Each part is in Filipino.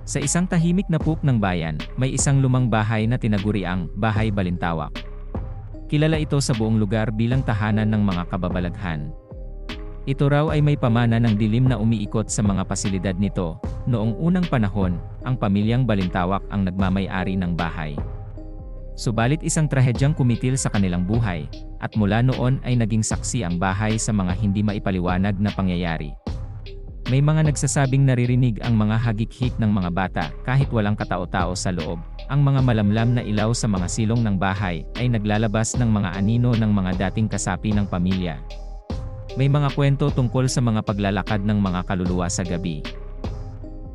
Sa isang tahimik na puk ng bayan, may isang lumang bahay na tinaguriang Bahay Balintawak. Kilala ito sa buong lugar bilang tahanan ng mga kababalaghan. Ito raw ay may pamana ng dilim na umiikot sa mga pasilidad nito. Noong unang panahon, ang pamilyang Balintawak ang nagmamay-ari ng bahay. Subalit isang trahedyang kumitil sa kanilang buhay, at mula noon ay naging saksi ang bahay sa mga hindi maipaliwanag na pangyayari. May mga nagsasabing naririnig ang mga hagik-hik ng mga bata kahit walang katao-tao sa loob. Ang mga malamlam na ilaw sa mga silong ng bahay ay naglalabas ng mga anino ng mga dating kasapi ng pamilya. May mga kwento tungkol sa mga paglalakad ng mga kaluluwa sa gabi,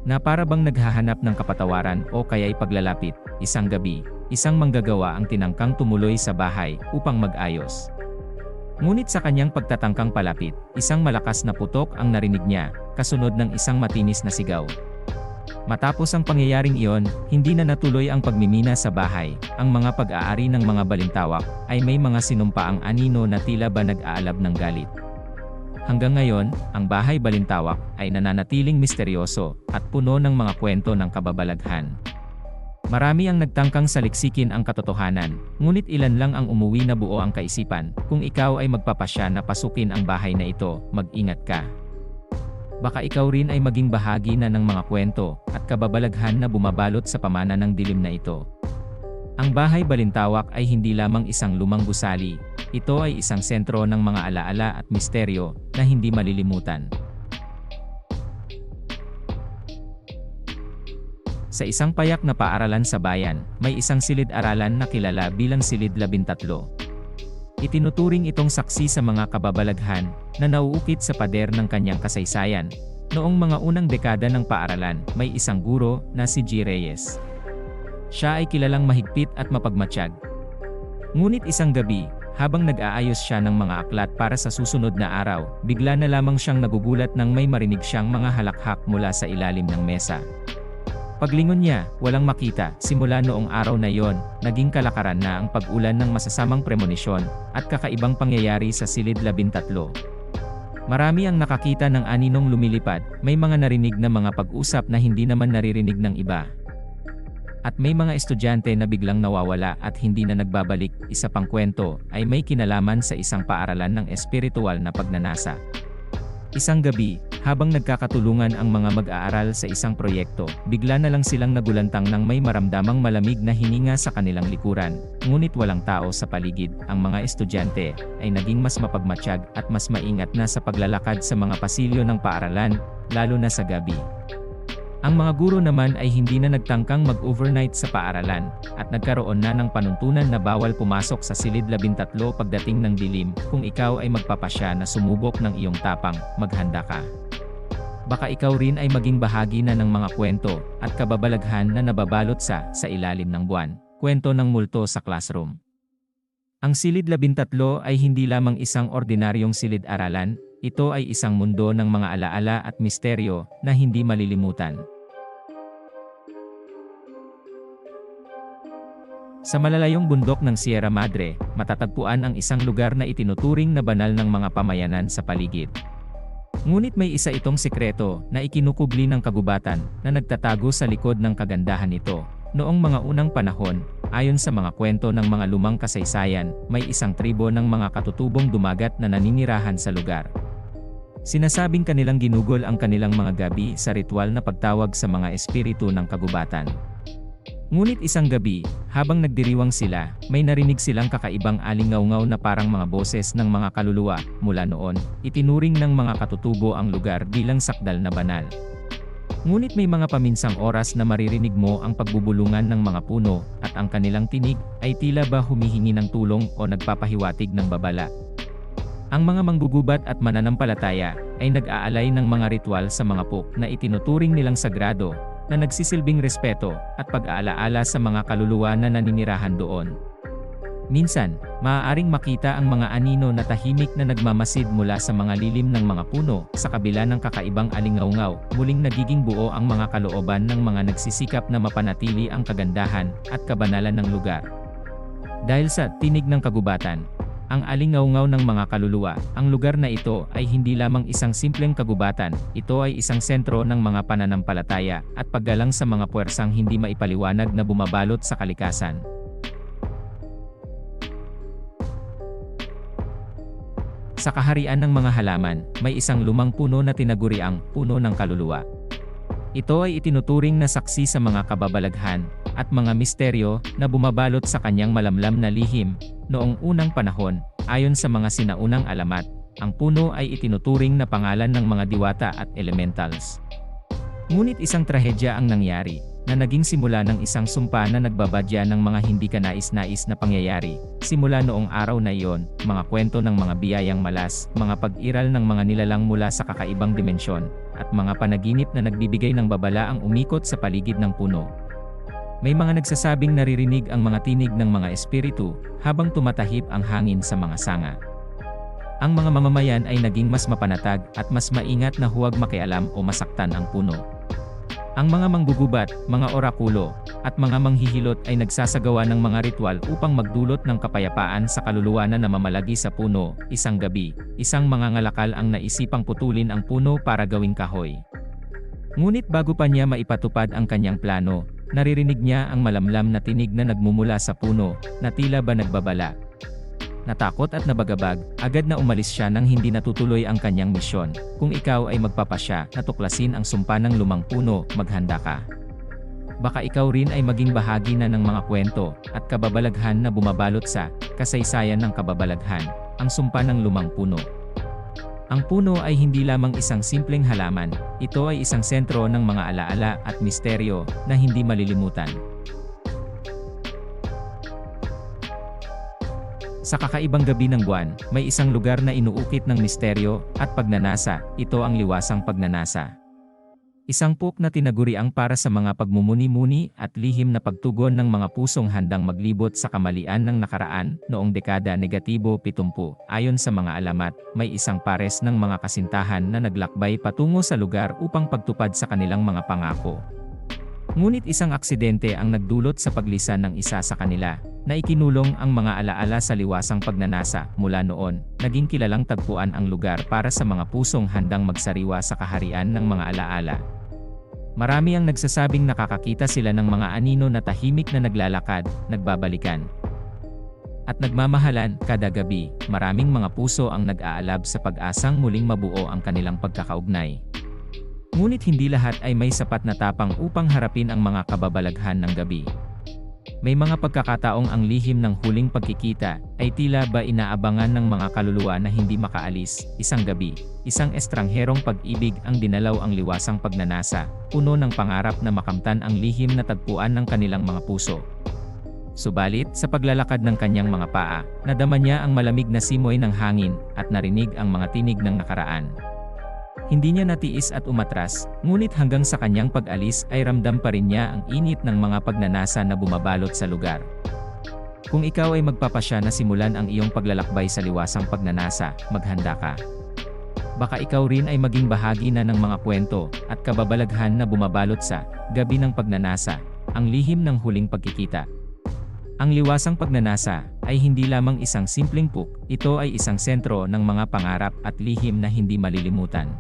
na para bang naghahanap ng kapatawaran o kaya'y paglalapit. Isang gabi, isang manggagawa ang tinangkang tumuloy sa bahay upang mag-ayos. Ngunit sa kanyang pagtatangkang palapit, isang malakas na putok ang narinig niya, kasunod ng isang matinis na sigaw. Matapos ang pangyayaring iyon, hindi na natuloy ang pagmimina sa bahay. Ang mga pag-aari ng mga Balintawak ay may mga sinumpaang anino na tila ba nag-aalab ng galit. Hanggang ngayon, ang Bahay Balintawak ay nananatiling misteryoso at puno ng mga kwento ng kababalaghan. Marami ang nagtangkang saliksikin ang katotohanan, ngunit ilan lang ang umuwi na buo ang kaisipan. Kung ikaw ay magpapasya na pasukin ang bahay na ito, mag-ingat ka. Baka ikaw rin ay maging bahagi na ng mga kwento at kababalaghan na bumabalot sa pamana ng dilim na ito. Ang Bahay Balintawak ay hindi lamang isang lumang gusali. Ito ay isang sentro ng mga alaala at misteryo na hindi malilimutan. Sa isang payak na paaralan sa bayan, may isang silid-aralan na kilala bilang Silid 13. Itinuturing itong saksi sa mga kababalaghan na nauukit sa pader ng kanyang kasaysayan. Noong mga unang dekada ng paaralan, may isang guro na si G. Reyes. Siya ay kilalang mahigpit at mapagmatsyag. Ngunit isang gabi, habang nag-aayos siya ng mga aklat para sa susunod na araw, bigla na lamang siyang nagugulat nang may marinig siyang mga halakhak mula sa ilalim ng mesa. Paglingon niya, walang makita. Simula noong araw na yon, naging kalakaran na ang pag-ulan ng masasamang premonisyon at kakaibang pangyayari sa Silid 13. Marami ang nakakita ng aninong lumilipad, may mga narinig na mga pag-usap na hindi naman naririnig ng iba. At may mga estudyante na biglang nawawala at hindi na nagbabalik. Isa pang kwento ay may kinalaman sa isang paaralan ng espiritual na pagnanasa. Isang gabi, habang nagkakatulungan ang mga mag-aaral sa isang proyekto, bigla na lang silang nagulantang nang may maramdamang malamig na hininga sa kanilang likuran. Ngunit walang tao sa paligid. Ang mga estudyante ay naging mas mapagmatsyag at mas maingat na sa paglalakad sa mga pasilyo ng paaralan, lalo na sa gabi. Ang mga guro naman ay hindi na nagtangkang mag-overnight sa paaralan, at nagkaroon na ng panuntunan na bawal pumasok sa Silid 13 pagdating ng dilim. Kung ikaw ay magpapasya na sumubok ng iyong tapang, maghanda ka. Baka ikaw rin ay maging bahagi na ng mga kwento at kababalaghan na nababalot sa ilalim ng buwan. Kwento ng multo sa classroom. Ang Silid 13 ay hindi lamang isang ordinaryong silid-aralan, ito ay isang mundo ng mga alaala at misteryo na hindi malilimutan. Sa malalayong bundok ng Sierra Madre, matatagpuan ang isang lugar na itinuturing na banal ng mga pamayanan sa paligid. Ngunit may isa itong sekreto na ikinukubli ng kagubatan na nagtatago sa likod ng kagandahan nito. Noong mga unang panahon, ayon sa mga kwento ng mga lumang kasaysayan, may isang tribo ng mga katutubong dumagat na naninirahan sa lugar. Sinasabing kanilang ginugol ang kanilang mga gabi sa ritual na pagtawag sa mga espiritu ng kagubatan. Ngunit isang gabi, habang nagdiriwang sila, may narinig silang kakaibang alingaw-ngaw na parang mga boses ng mga kaluluwa. Mula noon, itinuring ng mga katutubo ang lugar bilang sakdal na banal. Ngunit may mga paminsang oras na maririnig mo ang pagbubulungan ng mga puno, at ang kanilang tinig ay tila ba humihingi ng tulong o nagpapahiwatig ng babala. Ang mga manggugubat at mananampalataya ay nag-aalay ng mga ritual sa mga puk na itinuturing nilang sagrado, na nagsisilbing respeto at pag-aalaala sa mga kaluluwa na naninirahan doon. Minsan, maaaring makita ang mga anino na tahimik na nagmamasid mula sa mga lilim ng mga puno. Sa kabila ng kakaibang alingaw-ngaw, muling nagiging buo ang mga kalooban ng mga nagsisikap na mapanatili ang kagandahan at kabanalan ng lugar. Dahil sa tinig ng kagubatan, Ang alingaw-ngaw ng mga kaluluwa, ang lugar na ito ay hindi lamang isang simpleng kagubatan, ito ay isang sentro ng mga pananampalataya at paggalang sa mga puwersang hindi maipaliwanag na bumabalot sa kalikasan. Sa kaharian ng mga halaman, may isang lumang puno na tinaguriang puno ng kaluluwa. Ito ay itinuturing na saksi sa mga kababalaghan at mga misteryo na bumabalot sa kanyang malamlam na lihim. Noong unang panahon, ayon sa mga sinaunang alamat, ang puno ay itinuturing na pangalan ng mga diwata at elementals. Ngunit isang trahedya ang nangyari, na naging simula ng isang sumpa na nagbabadya ng mga hindi kanais-nais na pangyayari. Simula noong araw na iyon, mga kwento ng mga biyayang malas, mga pag-iral ng mga nilalang mula sa kakaibang dimensyon, at mga panaginip na nagbibigay ng babala ang umikot sa paligid ng puno. May mga nagsasabing naririnig ang mga tinig ng mga espiritu, habang tumatahib ang hangin sa mga sanga. Ang mga mamamayan ay naging mas mapanatag at mas maingat na huwag makialam o masaktan ang puno. Ang mga manggugubat, mga orakulo, at mga manghihilot ay nagsasagawa ng mga ritual upang magdulot ng kapayapaan sa kaluluwa na namamalagi sa puno. Isang gabi, isang mangangalakal ang naisipang putulin ang puno para gawing kahoy. Ngunit bago pa niya maipatupad ang kanyang plano, naririnig niya ang malamlam na tinig na nagmumula sa puno, na tila ba nagbabala. Natakot at nabagabag, agad na umalis siya nang hindi natutuloy ang kanyang misyon. Kung ikaw ay magpapasya na tuklasin ang sumpa ng lumang puno, maghanda ka. Baka ikaw rin ay maging bahagi na ng mga kwento at kababalaghan na bumabalot sa kasaysayan ng kababalaghan, ang sumpa ng lumang puno. Ang puno ay hindi lamang isang simpleng halaman, ito ay isang sentro ng mga alaala at misteryo na hindi malilimutan. Sa kakaibang gabi ng buwan, may isang lugar na inuukit ng misteryo at pagnanasa, ito ang liwasang pagnanasa. Isang puk na tinaguriang para sa mga pagmumuni-muni at lihim na pagtugon ng mga pusong handang maglibot sa kamalian ng nakaraan. Noong dekada negatibo 70, ayon sa mga alamat, may isang pares ng mga kasintahan na naglakbay patungo sa lugar upang pagtupad sa kanilang mga pangako. Ngunit isang aksidente ang nagdulot sa paglisan ng isa sa kanila, na ikinulong ang mga alaala sa liwasang pagnanasa. Mula noon, naging kilalang tagpuan ang lugar para sa mga pusong handang magsariwa sa kaharian ng mga alaala. Marami ang nagsasabing nakakakita sila ng mga anino na tahimik na naglalakad, nagbabalikan, at nagmamahalan. Kada gabi, maraming mga puso ang nag-aalab sa pag-asang muling mabuo ang kanilang pagkakaugnay. Ngunit hindi lahat ay may sapat na tapang upang harapin ang mga kababalaghan ng gabi. May mga pagkakataong ang lihim ng huling pagkikita ay tila ba inaabangan ng mga kaluluwa na hindi makaalis. Isang gabi, isang estrangherong pag-ibig ang dinalaw ang liwasang pagnanasa, puno ng pangarap na makamtan ang lihim na tagpuan ng kanilang mga puso. Subalit, sa paglalakad ng kanyang mga paa, nadama niya ang malamig na simoy ng hangin at narinig ang mga tinig ng nakaraan. Hindi niya natiis at umatras, ngunit hanggang sa kanyang pag-alis ay ramdam pa rin niya ang init ng mga pagnanasa na bumabalot sa lugar. Kung ikaw ay magpapasya na simulan ang iyong paglalakbay sa liwasang pagnanasa, maghanda ka. Baka ikaw rin ay maging bahagi na ng mga kwento at kababalaghan na bumabalot sa gabi ng pagnanasa, ang lihim ng huling pagkikita. Ang liwasang pagnanasa ay hindi lamang isang simpleng puk, ito ay isang sentro ng mga pangarap at lihim na hindi malilimutan.